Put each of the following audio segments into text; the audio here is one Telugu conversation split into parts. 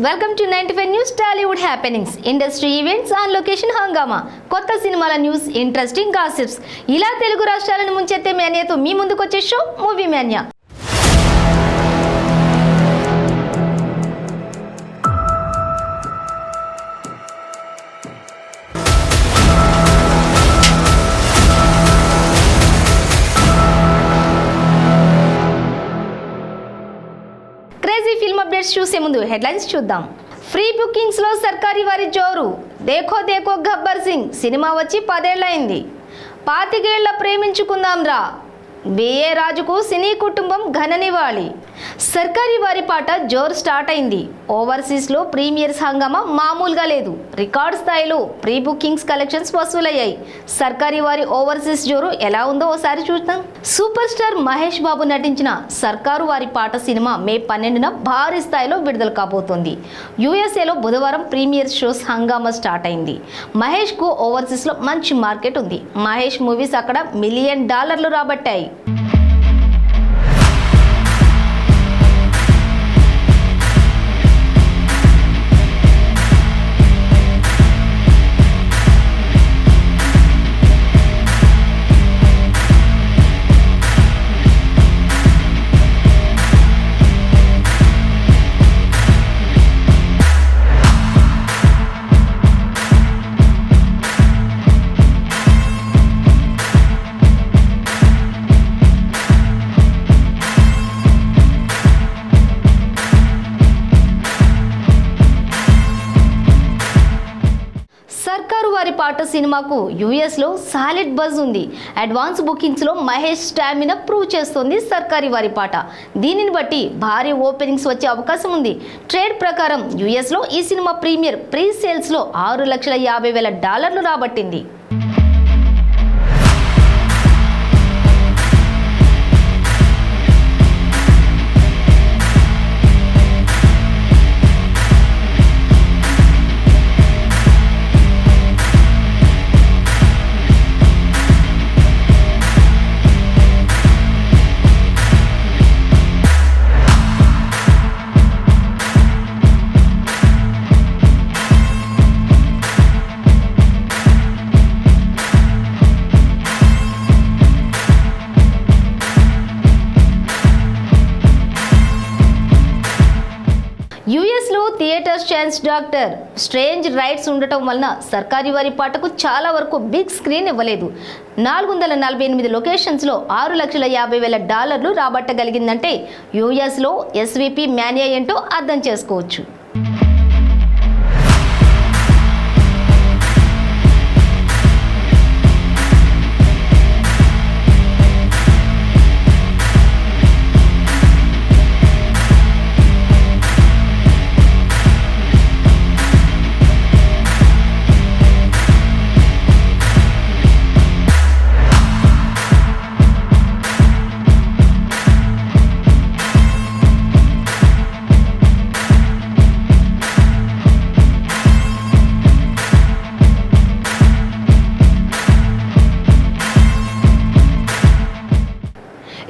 Welcome to 95 news Tollywood happenings. Industry events on location హంగామా, కొత్త సినిమాల న్యూస్, ఇంట్రెస్టింగ్ గాసిప్స్, ఇలా తెలుగు రాష్ట్రాలను ముంచెత్తే మేనియాతో మీ ముందుకు వచ్చే show movie mania. Crazy film updates చూసే ముందు హెడ్లైన్స్ చూద్దాం. ఫ్రీ బుకింగ్స్ లో సర్కారీ వారి జోరు. దేఖో దేఖో గబ్బర్ సింగ్ సినిమా వచ్చి 10 ఏళ్లైంది. 25 ఏళ్ల ప్రేమించుకుందాం రా. బిఏ రాజుకు సినీ కుటుంబం ఘన నివాళి. సర్కారీ వారి పాట జోరు స్టార్ట్ అయింది. ఓవర్సీస్ లో ప్రీమియర్స్ హంగామా మామూలుగా లేదు. రికార్డ్ స్థాయిలో ప్రీ బుకింగ్స్ కలెక్షన్స్ వసూలయ్యాయి. సర్కారీ వారి ఓవర్సీస్ జోరు ఎలా ఉందో ఓసారి చూద్దాం. సూపర్ స్టార్ మహేష్ బాబు నటించిన సర్కారు వారి పాట సినిమా మే 12న భారీ స్థాయిలో విడుదల కాబోతోంది. యుఎస్ఏలో బుధవారం ప్రీమియర్ షోస్ హంగామా స్టార్ట్ అయింది. మహేష్ కు ఓవర్సీస్ లో మంచి మార్కెట్ ఉంది. మహేష్ మూవీస్ అక్కడ $1 మిలియన్ రాబట్టాయి. సర్కారు వారి పాట సినిమాకు యుఎస్లో సాలిడ్ బజ్ ఉంది. అడ్వాన్స్ బుకింగ్స్లో మహేష్ స్టామినా ప్రూవ్ చేస్తోంది సర్కారీ వారి పాట. దీనిని బట్టి భారీ ఓపెనింగ్స్ వచ్చే అవకాశం ఉంది. ట్రేడ్ ప్రకారం యుఎస్లో ఈ సినిమా ప్రీమియర్ ప్రీ సేల్స్లో $6,50,000 రాబట్టింది. యుఎస్లో theatres chance doctor strange rights ఉండటం వలన సర్కారీ వారి పాటకు చాలా వరకు బిగ్ స్క్రీన్ ఇవ్వలేదు. 448 లొకేషన్స్లో $6,50,000 రాబట్టగలిగిందంటే యుఎస్లో ఎస్విపి మేనియా ఏంటో అర్థం చేసుకోవచ్చు.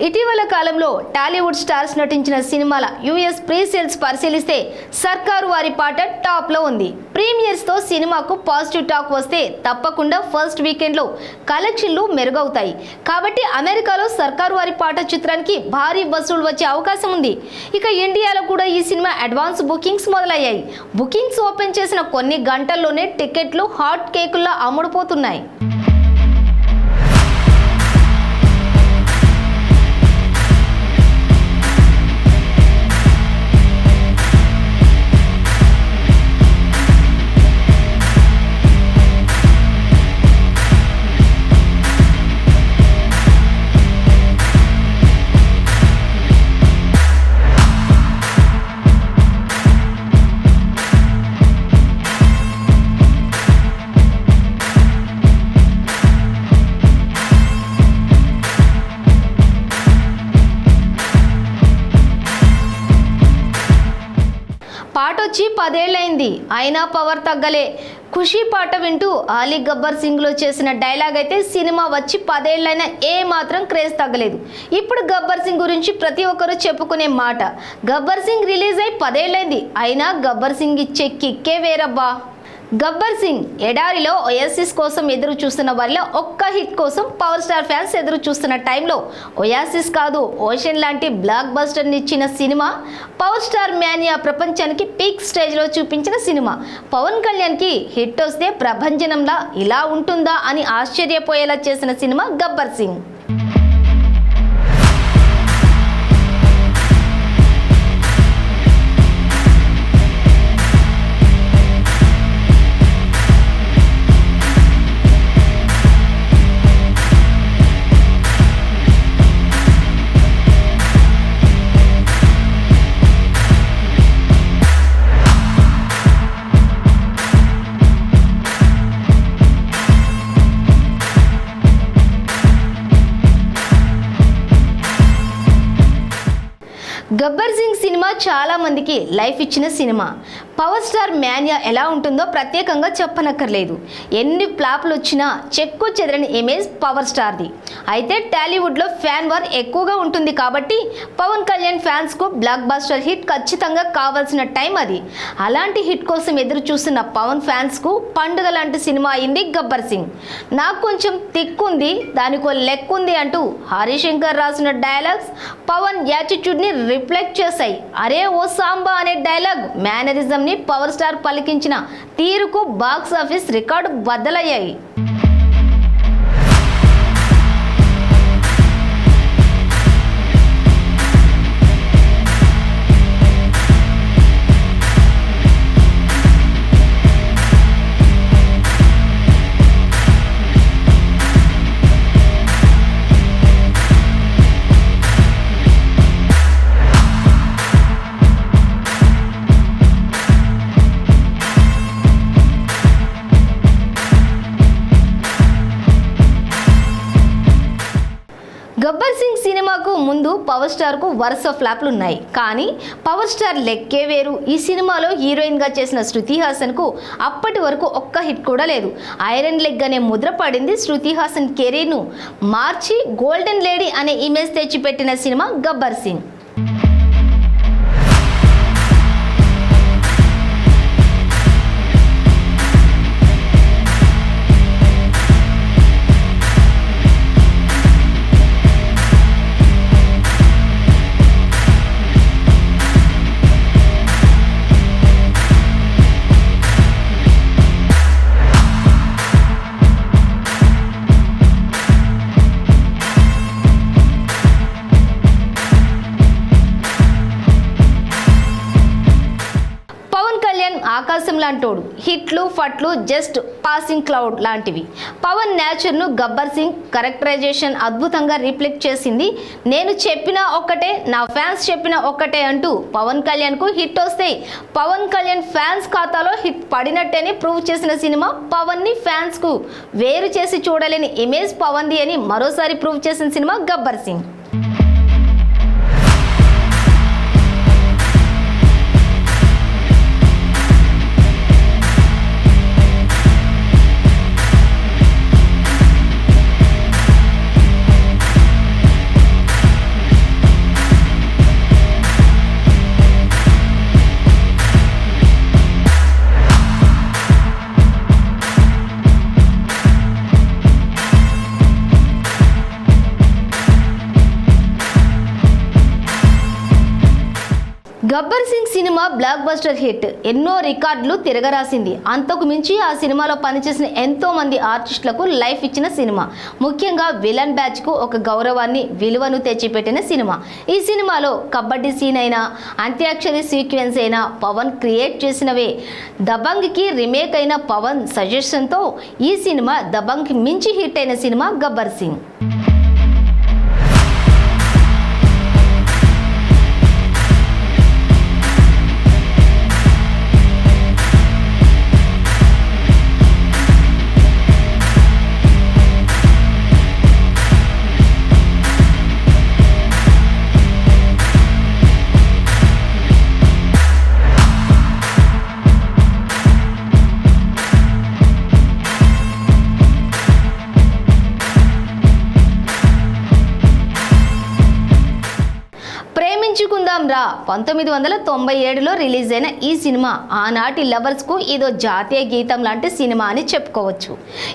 ఇటీవల కాలంలో టాలీవుడ్ స్టార్స్ నటించిన సినిమాల యుఎస్ ప్రీ సేల్స్ పరిశీలిస్తే సర్కారు వారి పాట టాప్లో ఉంది. ప్రీమియర్స్తో సినిమాకు పాజిటివ్ టాక్ వస్తే తప్పకుండా ఫస్ట్ వీకెండ్లో కలెక్షన్లు మెరుగవుతాయి. కాబట్టి అమెరికాలో సర్కారు వారి పాట చిత్రానికి భారీ వసూలు వచ్చే అవకాశం ఉంది. ఇక ఇండియాలో కూడా ఈ సినిమా అడ్వాన్స్ బుకింగ్స్ మొదలయ్యాయి. బుకింగ్స్ ఓపెన్ చేసిన కొన్ని గంటల్లోనే టికెట్లు హాట్ కేకుల్లా అమ్ముడుపోతున్నాయి. 10 ఏళ్లైంది అయినా పవర్ తగ్గలే. ఖుషీ పాట వింటూ ఆలీ గబ్బర్ సింగ్లో చేసిన డైలాగ్ అయితే సినిమా వచ్చి 10 ఏళ్లైనా ఏ మాత్రం క్రేజ్ తగ్గలేదు. ఇప్పుడు గబ్బర్ సింగ్ గురించి ప్రతి ఒక్కరూ చెప్పుకునే మాట, గబ్బర్ సింగ్ రిలీజ్ అయి 10 ఏళ్లైంది అయినా గబ్బర్ సింగ్ ఇచ్చే కిక్కే వేరబ్బా. గబ్బర్ సింగ్ ఎడారిలో ఒయాసిస్ కోసం ఎదురు చూస్తున్న వారిలో ఒక్క హిట్ కోసం పవర్ స్టార్ ఫ్యాన్స్ ఎదురు చూస్తున్న టైంలో ఒయాసిస్ కాదు ఓషన్ లాంటి బ్లాక్ బస్టర్ని ఇచ్చిన సినిమా పవర్ స్టార్ మ్యానియా. ప్రపంచానికి పీక్ స్టేజ్లో చూపించిన సినిమా. పవన్ కళ్యాణ్కి హిట్ వస్తే ప్రభంజనంలా ఇలా ఉంటుందా అని ఆశ్చర్యపోయేలా చేసిన సినిమా గబ్బర్ సింగ్. గబ్బర్ సింగ్ సినిమా చాలా మందికి లైఫ్ ఇచ్చిన సినిమా. పవర్ స్టార్ మ్యానియా ఎలా ఉంటుందో ప్రత్యేకంగా చెప్పనక్కర్లేదు. ఎన్ని ఫ్లాప్లు వచ్చినా చెక్కు చెదరని ఇమేజ్ పవర్ స్టార్ది. అయితే టాలీవుడ్లో ఫ్యాన్ వార్ ఎక్కువగా ఉంటుంది కాబట్టి పవన్ కళ్యాణ్ ఫ్యాన్స్కు బ్లాక్ బస్టర్ హిట్ ఖచ్చితంగా కావాల్సిన టైం అది. అలాంటి హిట్ కోసం ఎదురు చూస్తున్న పవన్ ఫ్యాన్స్కు పండుగ లాంటి సినిమా అయింది గబ్బర్ సింగ్. నాకు కొంచెం తిక్కుంది దానికో లెక్కుంది అంటూ హరిశంకర్ రాసిన డైలాగ్స్ పవన్ యాటిట్యూడ్ని రిఫ్లెక్ట్ చేశాయి. అరే ఓ సాంబా అనే డైలాగ్ మేనరిజంని పవర్ స్టార్ పలికించిన తీరుకు బాక్స్ ఆఫీస్ రికార్డు బద్దలయ్యాయి. గబ్బర్ సింగ్ సినిమాకు ముందు పవర్ స్టార్కు వరుస ఫ్లాప్లు ఉన్నాయి. కానీ పవర్ స్టార్ లెక్కే వేరు. ఈ సినిమాలో హీరోయిన్గా చేసిన శృతి హాసన్కు అప్పటి వరకు ఒక్క హిట్ కూడా లేదు. ఐరన్ లెగ్ అనే ముద్ర పడింది. శృతి హాసన్ కెరీర్ను మార్చి గోల్డెన్ లేడీ అనే ఇమేజ్ తెచ్చిపెట్టిన సినిమా గబ్బర్ సింగ్. ఆకాశం లాంటోడు, హిట్లు ఫట్లు జస్ట్ పాసింగ్ క్లౌడ్ లాంటివి. పవన్ నేచర్ను గబ్బర్ సింగ్ కరెక్టరైజేషన్ అద్భుతంగా రిఫ్లెక్ట్ చేసింది. నేను చెప్పిన ఒక్కటే, నా ఫ్యాన్స్ చెప్పిన ఒక్కటే అంటూ పవన్ కళ్యాణ్కు హిట్ వస్తే పవన్ కళ్యాణ్ ఫ్యాన్స్ ఖాతాలో హిట్ పడినట్టేని ప్రూవ్ చేసిన సినిమా. పవన్ని ఫ్యాన్స్కు వేరు చేసి చూడలేని ఇమేజ్ పవన్ది అని మరోసారి ప్రూవ్ చేసిన cinema Gabbar Singh. Gabbar Singh cinema block buster hit, ఎన్నో రికార్డులు తిరగరాసింది. అంతకు మించి ఆ సినిమాలో పనిచేసిన ఎంతో మంది ఆర్టిస్టులకు లైఫ్ ఇచ్చిన సినిమా. ముఖ్యంగా విలన్ బ్యాచ్కు ఒక గౌరవాన్ని, విలువను తెచ్చిపెట్టిన సినిమా. ఈ సినిమాలో కబడ్డీ సీన్ అయినా, అంత్యాక్షరి సీక్వెన్స్ అయినా పవన్ క్రియేట్ చేసినవే. దబంగ్కి రీమేక్ అయిన పవన్ సజెషన్తో ఈ సినిమా దబంగ్కి మించి హిట్ అయిన సినిమా గబ్బర్ సింగ్. చూద్దాం రా 1997లో రిలీజ్ అయిన ఈ సినిమా ఆనాటి లవర్స్కు ఇదో జాతీయ గీతం లాంటి సినిమా అని చెప్పుకోవచ్చు.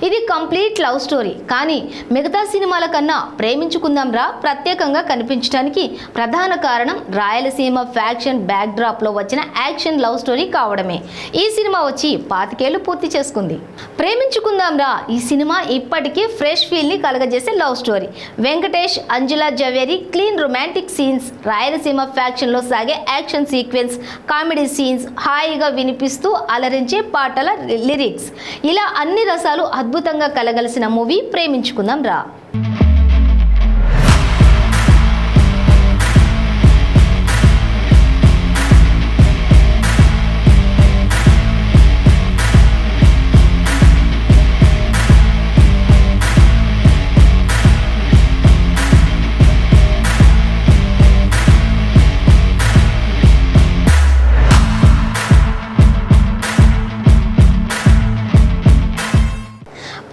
ఇది కంప్లీట్ లవ్ స్టోరీ. కానీ మిగతా సినిమాల కన్నా ప్రేమించుకుందాం రా ప్రత్యేకంగా కనిపించడానికి ప్రధాన కారణం రాయలసీమ ఫ్యాక్షన్ బ్యాక్ డ్రాప్లో వచ్చిన యాక్షన్ లవ్ స్టోరీ కావడమే. ఈ సినిమా వచ్చి 25 ఏళ్లు పూర్తి చేసుకుంది. ప్రేమించుకుందాం రా ఈ సినిమా ఇప్పటికీ ఫ్రెష్ ఫీల్ని కలగజేసే love story. Venkatesh, Anjala Zaveri clean romantic scenes, Rayalaseema ఫ్యాక్షన్లో సాగే యాక్షన్ సీక్వెన్స్, కామెడీ సీన్స్, హాయిగా వినిపిస్తూ అలరించే పాటల లిరిక్స్, ఇలా అన్ని రసాలు అద్భుతంగా కలగలిసిన మూవీ ప్రేమించుకుందాం రా.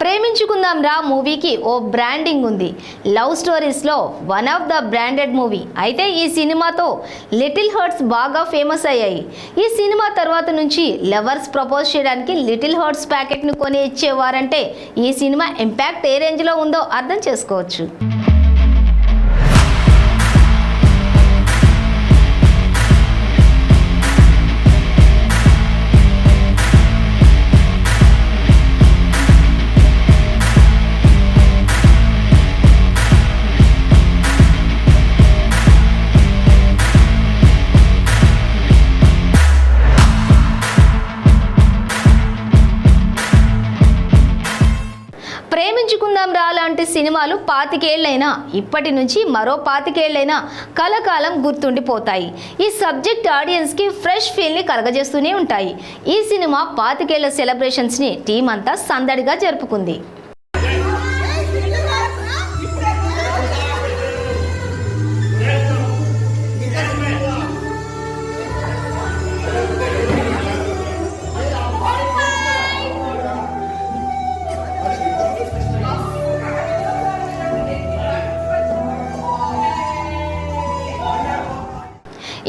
ప్రేమించుకుందాం రా మూవీకి ఓ బ్రాండింగ్ ఉంది. లవ్ స్టోరీస్లో one of the branded movie. అయితే ఈ సినిమాతో లిటిల్ హార్ట్స్ బాగా ఫేమస్ అయ్యాయి. ఈ సినిమా తర్వాత నుంచి లవర్స్ ప్రపోజ్ చేయడానికి లిటిల్ హార్ట్స్ ప్యాకెట్ని కొని ఇచ్చేవారంటే ఈ సినిమా ఇంపాక్ట్ ఏ రేంజ్లో ఉందో అర్థం చేసుకోవచ్చు. ప్రేమించుకుందాం రా లాంటి సినిమాలు 25 ఏళ్లైనా ఇప్పటి నుంచి మరో 25 ఏళ్లైనా కలకాలం గుర్తుండిపోతాయి. ఈ సబ్జెక్ట్ ఆడియన్స్కి ఫ్రెష్ ఫీల్ని కలగజేస్తూనే ఉంటాయి. ఈ సినిమా 25 ఏళ్ల సెలబ్రేషన్స్ని టీం అంతా సందడిగా జరుపుకుంది.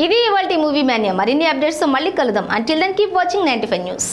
ఇది ఇవాల్టి మూవీ మాన్యా. మరిన్ని అప్డేట్స్తో మళ్ళీ కలుద్దాం. Until then keep watching 95 news.